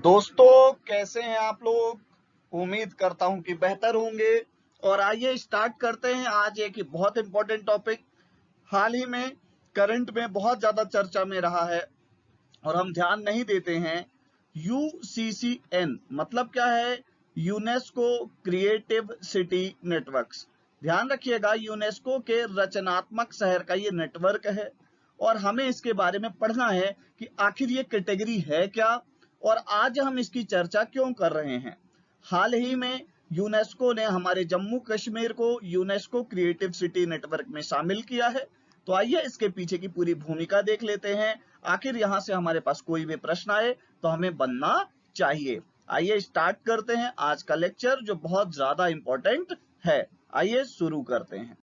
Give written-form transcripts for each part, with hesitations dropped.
दोस्तों, कैसे हैं आप लोग। उम्मीद करता हूं कि बेहतर होंगे। और आइए स्टार्ट करते हैं आज एक बहुत इंपॉर्टेंट टॉपिक। हाल ही में करंट में बहुत ज्यादा चर्चा में रहा है और हम ध्यान नहीं देते हैं। यूसीसीएन मतलब क्या है? UNESCO creative city networks. ध्यान रखिएगा, यूनेस्को के रचनात्मक शहर का ये नेटवर्क है और हमें इसके बारे में पढ़ना है कि आखिर ये कैटेगरी है क्या और आज हम इसकी चर्चा क्यों कर रहे हैं। हाल ही में यूनेस्को ने हमारे जम्मू कश्मीर को यूनेस्को क्रिएटिव सिटी नेटवर्क में शामिल किया है। तो आइए इसके पीछे की पूरी भूमिका देख लेते हैं। आखिर यहां से हमारे पास कोई भी प्रश्न आए तो हमें बनना चाहिए। आइए स्टार्ट करते हैं आज का लेक्चर जो बहुत ज्यादा इंपॉर्टेंट है। आइए शुरू करते हैं।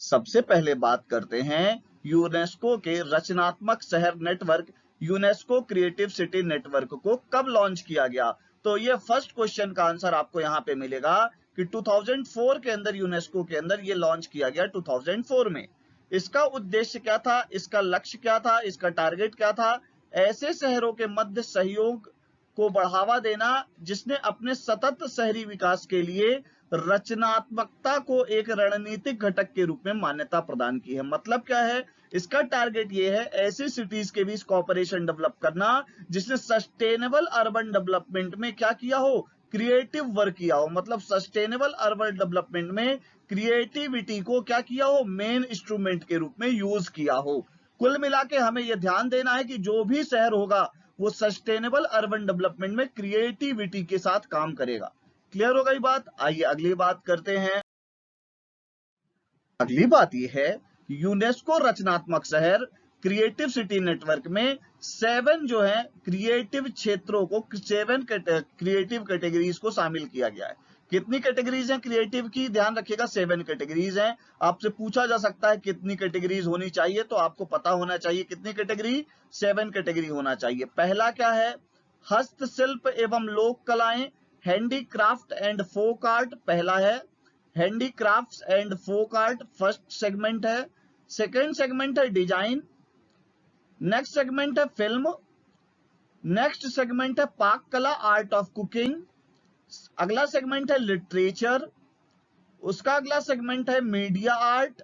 सबसे पहले बात करते हैं यूनेस्को के रचनात्मक शहर network UNESCO creative city network को कब लॉन्च किया गया। तो ये फर्स्ट क्वेश्चन का आंसर आपको यहाँ पे मिलेगा कि 2004 के अंदर यूनेस्को के अंदर ये लॉन्च किया गया 2004 में। इसका उद्देश्य क्या था, इसका लक्ष्य क्या था, इसका टारगेट क्या था? ऐसे शहरों के मध्य सहयोग को बढ़ावा देना जिसने अपने सतत शहरी विकास के लिए रचनात्मकता को एक रणनीतिक घटक के रूप में मान्यता प्रदान की है। मतलब क्या है? इसका टारगेट ये है ऐसी सिटीज के बीच कोऑपरेशन डेवलप करना जिसने सस्टेनेबल अर्बन डेवलपमेंट में क्या किया हो, क्रिएटिव वर्क किया हो। मतलब सस्टेनेबल अर्बन डेवलपमेंट में क्रिएटिविटी को क्या किया हो, मेन इंस्ट्रूमेंट के रूप में यूज किया हो। कुल मिला के हमें यह ध्यान देना है कि जो भी शहर होगा वो सस्टेनेबल अर्बन डेवलपमेंट में क्रिएटिविटी के साथ काम करेगा। क्लियर हो गई बात। आइए अगली बात करते हैं। अगली बात यह है यूनेस्को रचनात्मक शहर क्रिएटिव सिटी नेटवर्क में 7 जो है क्रिएटिव क्षेत्रों को, 7 क्रिएटिव कैटेगरीज को शामिल किया गया है। कितनी कैटेगरीज हैं क्रिएटिव की? ध्यान रखिएगा 7 कैटेगरीज हैं। आपसे पूछा जा सकता है कितनी कैटेगरीज होनी चाहिए, तो आपको पता होना चाहिए कितनी कैटेगरी, 7 कैटेगरी होना चाहिए। पहला क्या है? हस्तशिल्प एवं लोक कलाएं, हैंडीक्राफ्ट एंड फोक आर्ट पहला है। Handicrafts and folk art first segment है। सेकंड सेगमेंट है डिजाइन। नेक्स्ट सेगमेंट है फिल्म। नेक्स्ट सेगमेंट है पाक कला, आर्ट ऑफ कुकिंग। अगला सेगमेंट है लिटरेचर। उसका अगला सेगमेंट है मीडिया आर्ट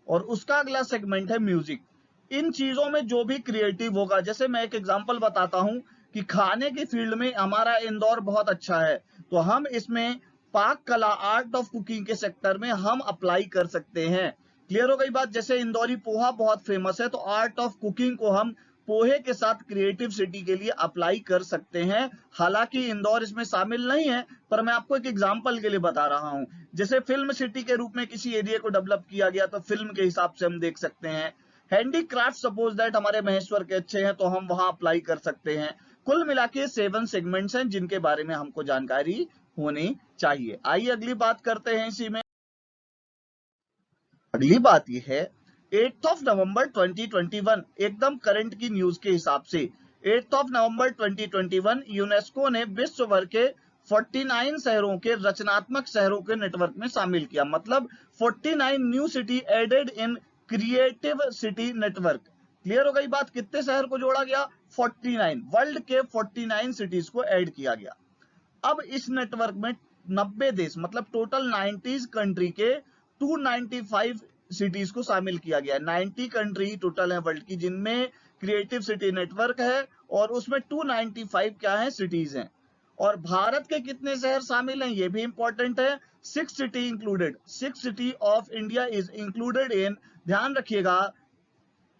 और उसका अगला सेगमेंट है म्यूजिक। इन चीजों में जो भी क्रिएटिव होगा, जैसे मैं एक एग्जांपल बताता हूं कि खाने की फील्ड में हमारा इंदौर बहुत अच्छा है, तो हम इसमें पाक कला, आर्ट ऑफ कुकिंग के सेक्टर में हम अप्लाई कर सकते हैं। क्लियर हो गई बात। जैसे इंदौरी पोहा बहुत फेमस है, तो आर्ट ऑफ कुकिंग को हम पोहे के साथ क्रिएटिव सिटी के लिए अप्लाई कर सकते हैं। हालांकि इंदौर इसमें शामिल नहीं है, पर मैं आपको एक एग्जांपल के लिए बता रहा हूं। जैसे फिल्म सिटी के रूप में किसी एरिया को डेवलप किया गया, तो फिल्म के हिसाब से हम देख सकते हैं। हैंडीक्राफ्ट सपोज दैट हमारे महेश्वर के अच्छे हैं, तो हम वहां अप्लाई कर सकते हैं। कुल मिला के 7 सेगमेंट्स हैं जिनके बारे में हमको जानकारी होनी चाहिए। आइए अगली बात करते हैं इसी में। अगली बात यह है 8 नवंबर 2021, एकदम करंट की न्यूज के हिसाब से 8 नवंबर 2021 यूनेस्को ने विश्व भर के 49 शहरों के रचनात्मक शहरों के नेटवर्क में शामिल किया। मतलब 49 new city added in creative city network. Clear हो गई बात। कितने शहर को जोड़ा गया? 49। वर्ल्ड के 49 सिटीज को ऐड किया गया। अब इस नेटवर्क में 90 देश, मतलब टोटल 90 कंट्री के 295 सिटीज को शामिल किया गया है। 90 कंट्री टोटल है वर्ल्ड की जिनमें क्रिएटिव सिटी नेटवर्क है और उसमें 295 क्या है, सिटीज हैं। और भारत के कितने शहर शामिल हैं ये भी इंपॉर्टेंट है। 6 city included, 6 city of India is included in, ध्यान रखिएगा,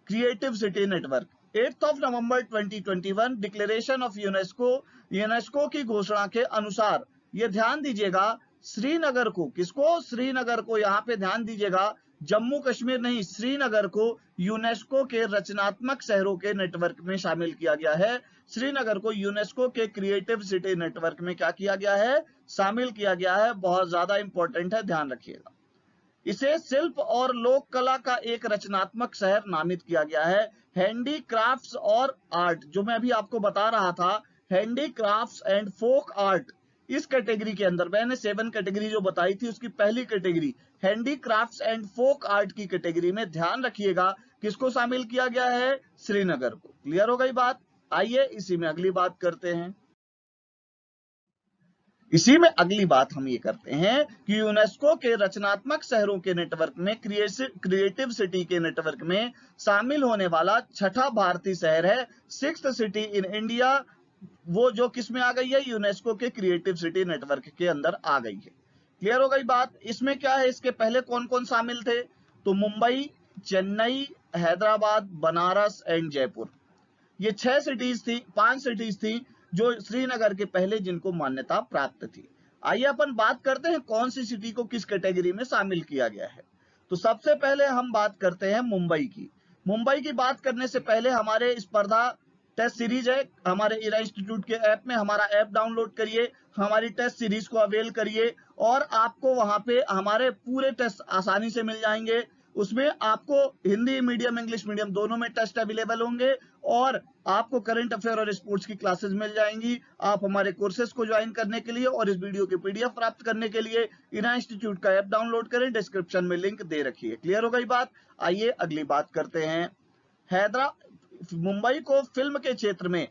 creative city network. 8 November 2021 declaration of UNESCO की घोषणा के अनुसार, ये ध्यान दीजिएगा, श्रीनगर को, किसको? श्रीनगर को। यहां पे ध्यान दीजिएगा, जम्मू कश्मीर नहीं, श्रीनगर को यूनेस्को के रचनात्मक शहरों के नेटवर्क में शामिल किया गया है। श्रीनगर को यूनेस्को के क्रिएटिव सिटी नेटवर्क में क्या किया गया है? शामिल किया गया है। बहुत ज्यादा इंपॉर्टेंट है, ध्यान रखिएगा। इसे शिल्प और लोक कला का एक रचनात्मक शहर नामित किया गया है। हैंडीक्राफ्ट्स और आर्ट, जो मैं अभी आपको बता रहा था, हैंडीक्राफ्ट्स एंड फोक आर्ट, इस कैटेगरी के अंदर मैंने 7 कैटेगरी जो बताई थी उसकी पहली category handicrafts and folk art की कैटेगरी में ध्यान रखिएगा किसको शामिल किया गया है? श्रीनगर को। क्लियर हो गई बात। आइए इसी में अगली बात करते हैं। इसी में अगली बात हम ये करते हैं कि यूनेस्को के रचनात्मक शहरों के नेटवर्क में क्रिएटिव सिटी के नेटवर्क में शामिल होने वाला छठा भारतीय शहर है, सिक्स्थ सिटी इन इंडिया, वो जो किस में आ गई है, यूनेस्को के क्रिएटिव सिटी नेटवर्क के अंदर आ गई है। क्लियर हो गई बात। इसमें क्या है, इसके पहले कौन कौन शामिल थे, तो मुंबई, चेन्नई, हैदराबाद, बनारस एंड जयपुर, ये 6 सिटीज थी, 5 सिटीज थी जो श्रीनगर के पहले जिनको मान्यता प्राप्त थी। आइए अपन बात करते हैं कौन सी सिटी को किस कैटेगरी में शामिल किया गया है। तो सबसे पहले हम बात करते हैं मुंबई की। मुंबई की बात करने से पहले हमारे स्पर्धा टेस्ट सीरीज है, हमारे इरा इंस्टीट्यूट के ऐप में, हमारा ऐप डाउनलोड करिए, हमारी टेस्ट सीरीज को अवेल करिए और आपको वहां पे हमारे पूरे टेस्ट आसानी से मिल जाएंगे। उसमें आपको हिंदी मीडियम, इंग्लिश मीडियम दोनों में टेस्ट अवेलेबल होंगे और आपको करंट अफेयर और स्पोर्ट्स की क्लासेस मिल जाएंगी। आप हमारे कोर्सेज को ज्वाइन करने के लिए और इस वीडियो के पीडीएफ प्राप्त करने के लिए इरा इंस्टीट्यूट का ऐप डाउनलोड करें, डिस्क्रिप्शन में लिंक दे रखी है। क्लियर हो गई बात। आइए अगली बात करते हैं। मुंबई को फिल्म के क्षेत्र में,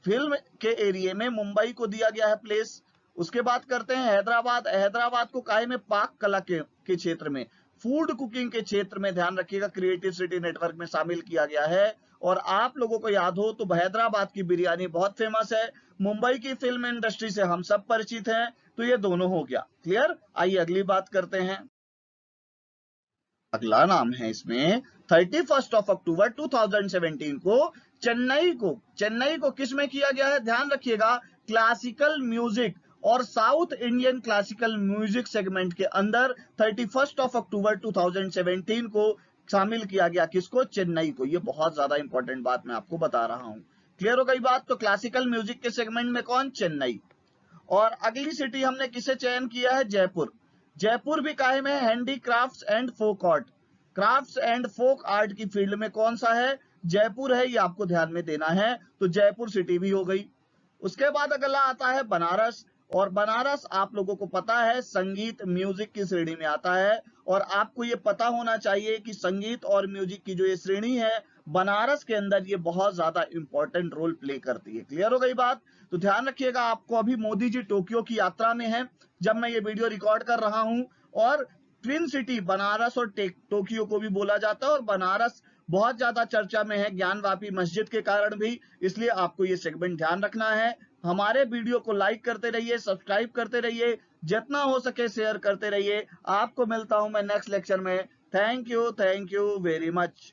फिल्म के एरिया में मुंबई को दिया गया है प्लेस। उसके बाद करते हैं हैदराबाद। हैदराबाद को काहे में, पाक कला के क्षेत्र में, फूड कुकिंग के क्षेत्र में, ध्यान रखिएगा, क्रिएटिव सिटी नेटवर्क में शामिल किया गया है। और आप लोगों को याद हो तो हैदराबाद की बिरयानी बहुत फेमस है, मुंबई की फिल्म इंडस्ट्री से हम सब परिचित हैं, तो ये दोनों हो गया। क्लियर। आइए अगली बात करते हैं। अगला नाम है इसमें 31 अक्टूबर 2017 को चेन्नई को किस में किया गया है, ध्यान रखिएगा, क्लासिकल म्यूजिक और south Indian classical music segment के अंदर 31 अक्टूबर 2017 को शामिल किया गया। किसको, चेन्नई को। ये बहुत ज्यादा इंपॉर्टेंट बात मैं आपको बता रहा हूं। क्लियर हो गई बात। तो क्लासिकल म्यूजिक के सेगमेंट में कौन, चेन्नई। और अगली सिटी हमने किसे चयन किया है, जयपुर। जयपुर भी काहे में, handicrafts and folk art, crafts and folk art की फील्ड में कौन सा है, जयपुर है, ये आपको ध्यान में देना है। तो जयपुर सिटी भी हो गई। उसके बाद अगला आता है बनारस, और बनारस आप लोगों को पता है संगीत म्यूजिक की श्रेणी में आता है, और आपको ये पता होना चाहिए कि संगीत और म्यूजिक की जो ये श्रेणी है बनारस के अंदर ये बहुत ज्यादा इंपॉर्टेंट रोल प्ले करती है। क्लियर हो गई बात। तो ध्यान रखिएगा, आपको अभी मोदी जी टोक्यो की यात्रा में है जब मैं ये वीडियो रिकॉर्ड कर रहा हूं, और ट्विन सिटी बनारस और टोक्यो को भी बोला जाता है, और बनारस बहुत ज्यादा चर्चा में है ज्ञानवापी मस्जिद के कारण भी, इसलिए आपको ये सेगमेंट ध्यान रखना है। हमारे वीडियो को लाइक करते रहिए, सब्सक्राइब करते रहिए, जितना हो सके शेयर करते रहिए। आपको मिलता हूं मैं नेक्स्ट लेक्चर में। Thank you very much.